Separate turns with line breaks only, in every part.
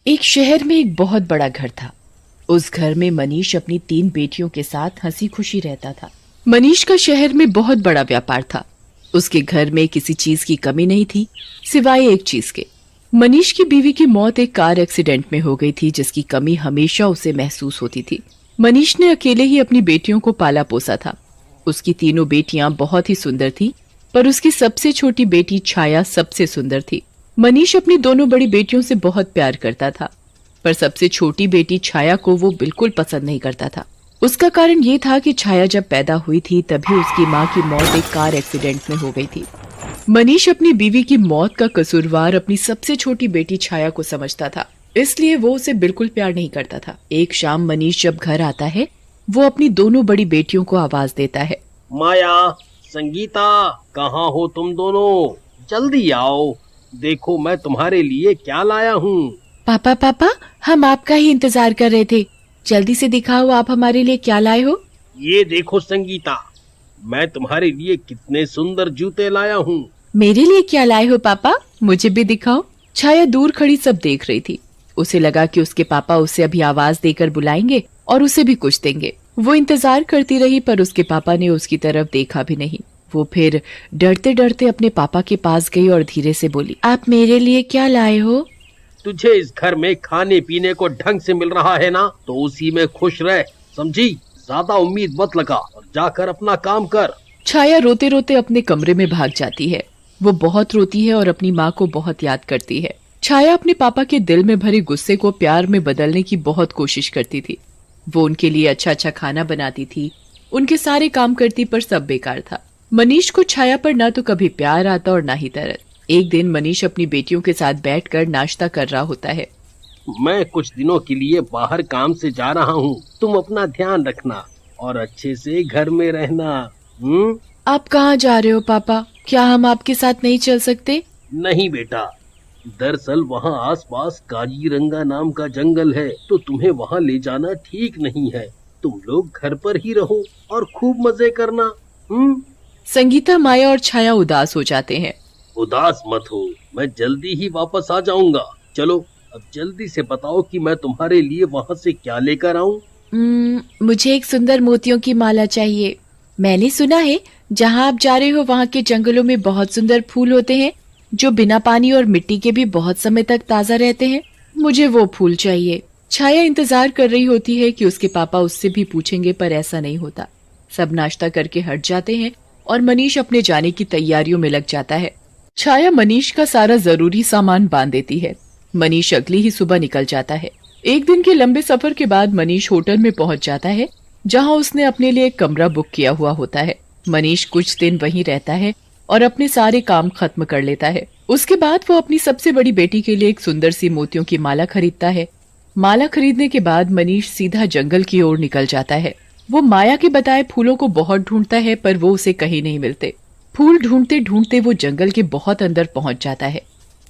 एक शहर में एक बहुत बड़ा घर था। उस घर में मनीष अपनी 3 बेटियों के साथ हंसी खुशी रहता था। मनीष का शहर में बहुत बड़ा व्यापार था। उसके घर में किसी चीज की कमी नहीं थी सिवाय एक चीज के। मनीष की बीवी की मौत एक कार एक्सीडेंट में हो गई थी, जिसकी कमी हमेशा उसे महसूस होती थी। मनीष ने अकेले ही अपनी बेटियों को पाला पोसा था। उसकी तीनों बेटियां बहुत ही सुंदर थी, पर उसकी सबसे छोटी बेटी छाया सबसे सुंदर थी। मनीष अपनी दोनों बड़ी बेटियों से बहुत प्यार करता था, पर सबसे छोटी बेटी छाया को वो बिल्कुल पसंद नहीं करता था। उसका कारण ये था कि छाया जब पैदा हुई थी तभी उसकी माँ की मौत एक कार एक्सीडेंट में हो गई थी। मनीष अपनी बीवी की मौत का कसूरवार अपनी सबसे छोटी बेटी छाया को समझता था, इसलिए वो उसे बिल्कुल प्यार नहीं करता था। एक शाम मनीष जब घर आता है, वो अपनी दोनों बड़ी बेटियों को आवाज देता है,
माया, संगीता, कहाँ हो तुम दोनों? जल्दी आओ, देखो मैं तुम्हारे लिए क्या लाया हूँ।
पापा पापा, हम आपका ही इंतजार कर रहे थे। जल्दी से दिखाओ आप हमारे लिए क्या लाए हो।
ये देखो संगीता, मैं तुम्हारे लिए कितने सुंदर जूते लाया हूँ।
मेरे लिए क्या लाए हो पापा? मुझे भी दिखाओ। छाया दूर खड़ी सब देख रही थी। उसे लगा कि उसके पापा उसे अभी आवाज देकर बुलाएंगे और उसे भी कुछ देंगे। वो इंतजार करती रही, पर उसके पापा ने उसकी तरफ देखा भी नहीं। वो फिर डरते डरते अपने पापा के पास गई और धीरे से बोली, आप मेरे लिए क्या लाए हो?
तुझे इस घर में खाने पीने को ढंग से मिल रहा है ना, तो उसी में खुश रह, समझी? ज्यादा उम्मीद मत लगा और जाकर अपना काम कर।
छाया रोते रोते अपने कमरे में भाग जाती है। वो बहुत रोती है और अपनी माँ को बहुत याद करती है। छाया अपने पापा के दिल में भरे गुस्से को प्यार में बदलने की बहुत कोशिश करती थी। वो उनके लिए अच्छा अच्छा खाना बनाती थी, उनके सारे काम करती, पर सब बेकार था। मनीष को छाया पर ना तो कभी प्यार आता और ना ही तरस। एक दिन मनीष अपनी बेटियों के साथ बैठकर नाश्ता कर रहा होता है।
मैं कुछ दिनों के लिए बाहर काम से जा रहा हूँ, तुम अपना ध्यान रखना और अच्छे से घर में रहना।
आप कहाँ जा रहे हो पापा? क्या हम आपके साथ नहीं चल सकते?
नहीं बेटा, दरअसल वहाँ आसपास काजीरंगा नाम का जंगल है, तो तुम्हें वहाँ ले जाना ठीक नहीं है। तुम लोग घर पर ही रहो और खूब मजे करना।
संगीता, माया और छाया उदास हो जाते हैं।
उदास मत हो, मैं जल्दी ही वापस आ जाऊंगा। चलो अब जल्दी से बताओ कि मैं तुम्हारे लिए वहाँ से क्या लेकर आऊँ।
मुझे एक सुंदर मोतियों की माला चाहिए। मैंने सुना है जहाँ आप जा रहे हो वहाँ के जंगलों में बहुत सुंदर फूल होते हैं, जो बिना पानी और मिट्टी के भी बहुत समय तक ताजा रहते हैं। मुझे वो फूल चाहिए। छाया इंतजार कर रही होती है कि उसके पापा उससे भी पूछेंगे, पर ऐसा नहीं होता। सब नाश्ता करके हट जाते हैं और मनीष अपने जाने की तैयारियों में लग जाता है। छाया मनीष का सारा जरूरी सामान बांध देती है। मनीष अगली ही सुबह निकल जाता है। एक दिन के लंबे सफर के बाद मनीष होटल में पहुंच जाता है, जहां उसने अपने लिए एक कमरा बुक किया हुआ होता है। मनीष कुछ दिन वहीं रहता है और अपने सारे काम खत्म कर लेता है। उसके बाद वो अपनी सबसे बड़ी बेटी के लिए एक सुंदर सी मोतियों की माला खरीदता है। माला खरीदने के बाद मनीष सीधा जंगल की ओर निकल जाता है। वो माया के बताए फूलों को बहुत ढूंढता है, पर वो उसे कहीं नहीं मिलते। फूल ढूंढते ढूंढते वो जंगल के बहुत अंदर पहुंच जाता है।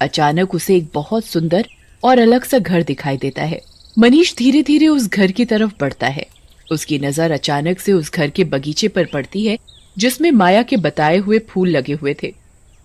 अचानक उसे एक बहुत सुंदर और अलग सा घर दिखाई देता है। मनीष धीरे धीरे उस घर की तरफ बढ़ता है। उसकी नजर अचानक से उस घर के बगीचे पर पड़ती है, जिसमें माया के बताए हुए फूल लगे हुए थे।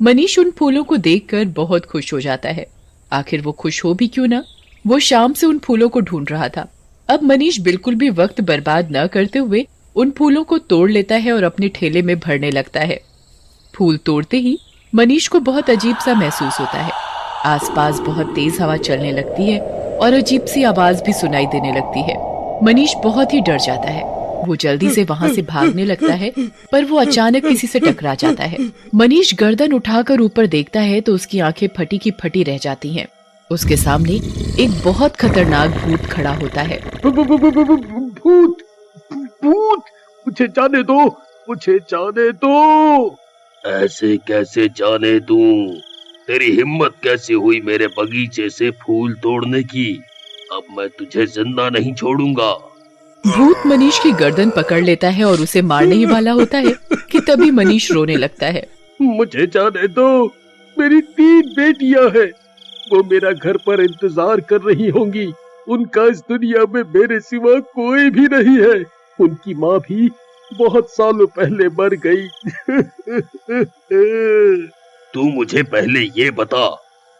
मनीष उन फूलों को देखकर बहुत खुश हो जाता है। आखिर वो खुश हो भी क्यों ना, वो शाम से उन फूलों को ढूंढ रहा था। अब मनीष बिल्कुल भी वक्त बर्बाद न करते हुए उन फूलों को तोड़ लेता है और अपने ठेले में भरने लगता है। फूल तोड़ते ही मनीष को बहुत अजीब सा महसूस होता है। आसपास बहुत तेज हवा चलने लगती है और अजीब सी आवाज भी सुनाई देने लगती है। मनीष बहुत ही डर जाता है। वो जल्दी से वहाँ से भागने लगता है, पर वो अचानक किसी से टकरा जाता है। मनीष गर्दन उठाकर ऊपर देखता है तो उसकी आंखें फटी की फटी रह जाती हैं। उसके सामने एक बहुत खतरनाक भूत खड़ा होता है।
भूत, भूत, मुझे जाने दो, मुझे जाने दो। ऐसे कैसे जाने दूं? तेरी हिम्मत कैसे हुई मेरे बगीचे से फूल तोड़ने की? अब मैं तुझे जिंदा नहीं छोड़ूंगा।
भूत मनीष की गर्दन पकड़ लेता है और उसे मारने ही वाला होता है कि तभी मनीष रोने लगता है।
मुझे जाने दो, मेरी 3 बेटियां हैं, वो मेरा घर पर इंतजार कर रही होंगी। उनका इस दुनिया में मेरे सिवा कोई भी नहीं है। उनकी माँ भी बहुत सालों पहले मर गई। तू मुझे पहले ये बता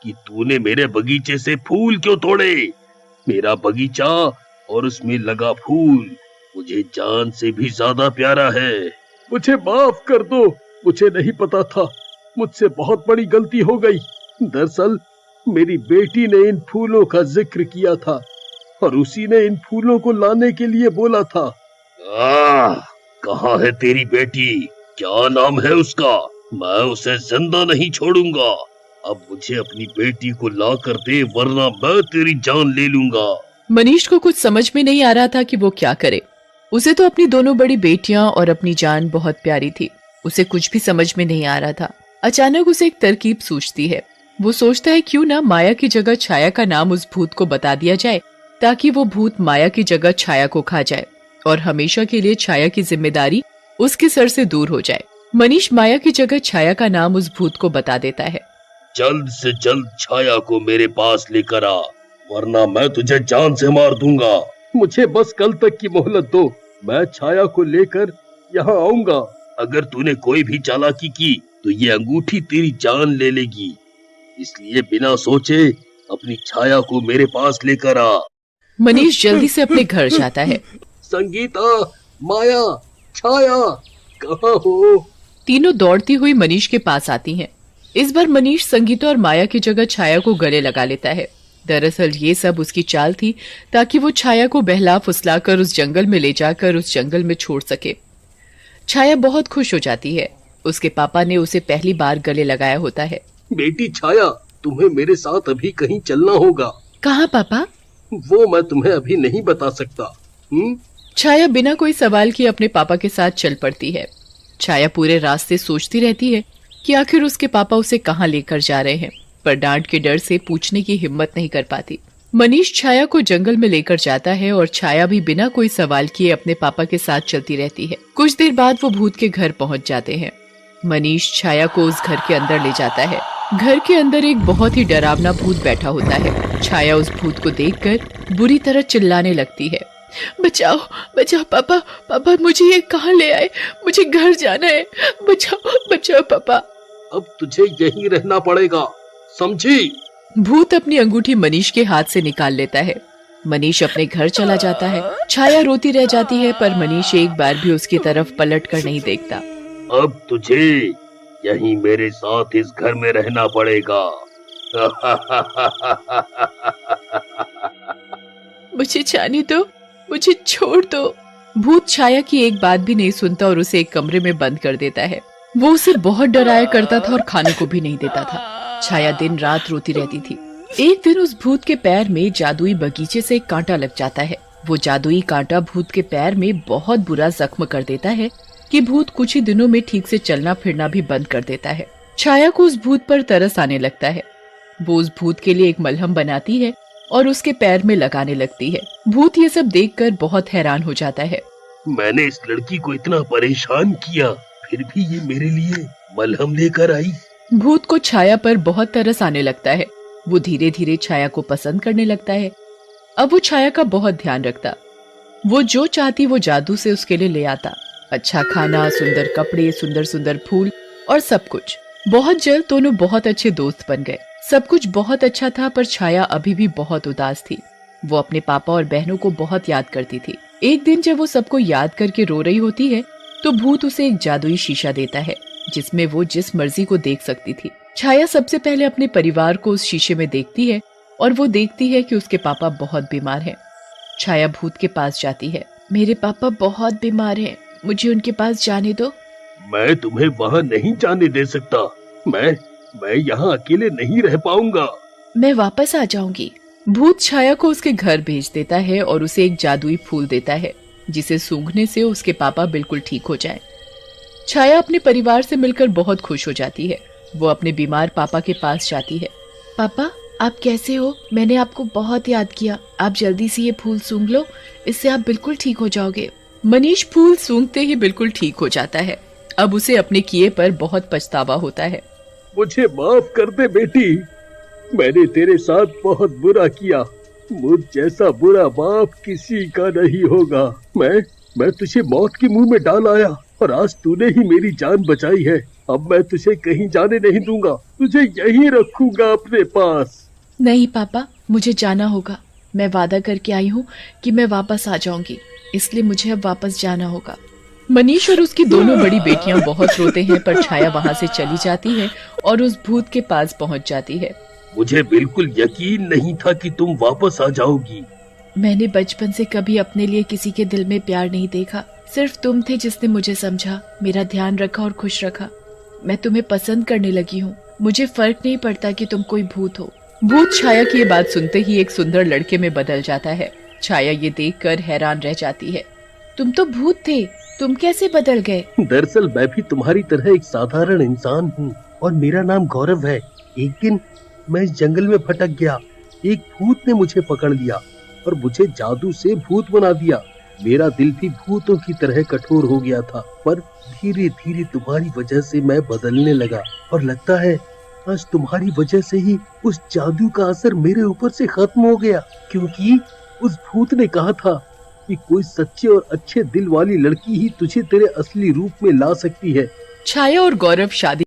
कि तूने मेरे बगीचे से फूल क्यों तोड़े। मेरा बगीचा और उसमें लगा फूल मुझे जान से भी ज्यादा प्यारा है। मुझे माफ कर दो, मुझे नहीं पता था, मुझसे बहुत बड़ी गलती हो गई। दरअसल मेरी बेटी ने इन फूलों का जिक्र किया था और उसी ने इन फूलों को लाने के लिए बोला था। कहाँ है तेरी बेटी? क्या नाम है उसका? मैं उसे जिंदा नहीं छोड़ूंगा। अब मुझे अपनी बेटी को ला कर दे, वरना मैं तेरी जान ले लूंगा।
मनीष को कुछ समझ में नहीं आ रहा था कि वो क्या करे। उसे तो अपनी दोनों बड़ी बेटियां और अपनी जान बहुत प्यारी थी। उसे कुछ भी समझ में नहीं आ रहा था। अचानक उसे एक तरकीब सूझती है। वो सोचता है क्यों ना माया की जगह छाया का नाम उस भूत को बता दिया जाए, ताकि वो भूत माया की जगह छाया को खा जाए और हमेशा के लिए छाया की जिम्मेदारी उसके सर से दूर हो जाए। मनीष माया की जगह छाया का नाम उस भूत को बता देता है।
जल्द से जल्द छाया को मेरे पास लेकर आ, वरना मैं तुझे जान से मार दूंगा। मुझे बस कल तक की मोहलत दो, मैं छाया को लेकर यहाँ आऊंगा। अगर तूने कोई भी चालाकी की तो ये अंगूठी तेरी जान ले लेगी, इसलिए बिना सोचे अपनी छाया को मेरे पास लेकर आ।
मनीष जल्दी से अपने घर जाता है।
संगीता, माया, छाया, कहाँ हो?
तीनों दौड़ती हुई मनीष के पास आती हैं। इस बार मनीष संगीता और माया की जगह छाया को गले लगा लेता है। दरअसल ये सब उसकी चाल थी, ताकि वो छाया को बहला फुसलाकर उस जंगल में ले जाकर उस जंगल में छोड़ सके। छाया बहुत खुश हो जाती है। उसके पापा ने उसे पहली बार गले लगाया होता है।
बेटी छाया, तुम्हें मेरे साथ अभी कहीं चलना होगा।
कहाँ पापा?
वो मैं तुम्हें अभी नहीं बता सकता।
छाया बिना कोई सवाल किए अपने पापा के साथ चल पड़ती है। छाया पूरे रास्ते सोचती रहती है कि आखिर उसके पापा उसे कहाँ लेकर जा रहे हैं, पर डांट के डर से पूछने की हिम्मत नहीं कर पाती। मनीष छाया को जंगल में लेकर जाता है और छाया भी बिना कोई सवाल किए अपने पापा के साथ चलती रहती है। कुछ देर बाद वो भूत के घर पहुंच जाते हैं। मनीष छाया को उस घर के अंदर ले जाता है। घर के अंदर एक बहुत ही डरावना भूत बैठा होता है। छाया उस भूत को देखकर बुरी तरह चिल्लाने लगती है। बचाओ, बचाओ पापा, पापा मुझे ये कहाँ ले आए? मुझे घर जाना है, बचाओ, बचाओ पापा।
अब तुझे यहीं रहना पड़ेगा, समझी?
भूत अपनी अंगूठी मनीष के हाथ से निकाल लेता है। मनीष अपने घर चला जाता है। छाया रोती रह जाती है, पर मनीष एक बार भी उसकी तरफ पलट कर नहीं देखता।
अब तुझे यहीं मेरे साथ इस घर में रहना पड़ेगा।
मुझे जाने दो, मुझे छोड़ दो। भूत छाया की एक बात भी नहीं सुनता और उसे एक कमरे में बंद कर देता है। वो उसे बहुत डराया करता था और खाने को भी नहीं देता था। छाया दिन रात रोती रहती थी। एक दिन उस भूत के पैर में जादुई बगीचे से एक कांटा लग जाता है। वो जादुई कांटा भूत के पैर में बहुत बुरा जख्म कर देता है कि भूत कुछ ही दिनों में ठीक से चलना फिरना भी बंद कर देता है। छाया को उस भूत पर तरस आने लगता है। वो उस भूत के लिए एक मलहम बनाती है और उसके पैर में लगाने लगती है। भूत ये सब देखकर बहुत हैरान हो जाता है।
मैंने इस लड़की को इतना परेशान किया, फिर भी ये मेरे लिए मलहम लेकर आई।
भूत को छाया पर बहुत तरस आने लगता है। वो धीरे धीरे छाया को पसंद करने लगता है। अब वो छाया का बहुत ध्यान रखता। वो जो चाहती वो जादू से उसके लिए ले आता। अच्छा खाना, सुंदर कपड़े, सुंदर सुंदर फूल और सब कुछ। बहुत जल्द दोनों बहुत अच्छे दोस्त बन गए। सब कुछ बहुत अच्छा था, पर छाया अभी भी बहुत उदास थी। वो अपने पापा और बहनों को बहुत याद करती थी। एक दिन जब वो सबको याद करके रो रही होती है, तो भूत उसे एक जादुई शीशा देता है, जिसमें वो जिस मर्जी को देख सकती थी। छाया सबसे पहले अपने परिवार को उस शीशे में देखती है और वो देखती है कि उसके पापा बहुत बीमार हैं। छाया भूत के पास जाती है। मेरे पापा बहुत बीमार हैं, मुझे उनके पास जाने दो।
मैं तुम्हें वहाँ नहीं जाने दे सकता। मैं यहाँ अकेले नहीं रह पाऊंगा।
मैं वापस आ जाऊंगी। भूत छाया को उसके घर भेज देता है और उसे एक जादुई फूल देता है, जिसे सूंघने से उसके पापा बिल्कुल ठीक हो जाएं। छाया अपने परिवार से मिलकर बहुत खुश हो जाती है। वो अपने बीमार पापा के पास जाती है। पापा, आप कैसे हो? मैंने आपको बहुत याद किया। आप जल्दी से ये फूल सूंघ लो, इससे आप बिल्कुल ठीक हो जाओगे। मनीष फूल सूंघते ही बिल्कुल ठीक हो जाता है। अब उसे अपने किए पर बहुत पछतावा होता है।
मुझे माफ कर दे बेटी, मैंने तेरे साथ बहुत बुरा किया। मुझ जैसा बुरा बाप किसी का नहीं होगा। मैं तुझे मौत के मुंह में डाल आया, और आज तूने ही मेरी जान बचाई है। अब मैं तुझे कहीं जाने नहीं दूंगा, तुझे यहीं रखूंगा अपने पास।
नहीं पापा, मुझे जाना होगा। मैं वादा करके आई हूँ कि मैं वापस आ जाऊंगी, इसलिए मुझे अब वापस जाना होगा। मनीष और उसकी दोनों बड़ी बेटियां बहुत रोते हैं, पर छाया वहाँ से चली जाती है और उस भूत के पास पहुँच जाती है।
मुझे बिल्कुल यकीन नहीं था कि तुम वापस आ जाओगी।
मैंने बचपन से कभी अपने लिए किसी के दिल में प्यार नहीं देखा। सिर्फ तुम थे जिसने मुझे समझा, मेरा ध्यान रखा और खुश रखा। मैं तुम्हें पसंद करने लगी हूँ। मुझे फर्क नहीं पड़ता कि तुम कोई भूत हो। भूत छाया की ये बात सुनते ही एक सुंदर लड़के में बदल जाता है। छाया ये देखकर हैरान रह जाती है। तुम तो भूत थे, तुम कैसे बदल गए?
दरअसल मैं भी तुम्हारी तरह एक साधारण इंसान हूँ और मेरा नाम गौरव है। एक दिन मैं इस जंगल में भटक गया। एक भूत ने मुझे पकड़ लिया और मुझे जादू से भूत बना दिया। मेरा दिल भी भूतों की तरह कठोर हो गया था, पर धीरे धीरे तुम्हारी वजह से मैं बदलने लगा और लगता है आज तुम्हारी वजह से ही उस जादू का असर मेरे ऊपर से खत्म हो गया, क्योंकि उस भूत ने कहा था कि कोई सच्चे और अच्छे दिल वाली लड़की ही तुझे तेरे असली रूप में ला सकती है।
छाया और गौरव शादी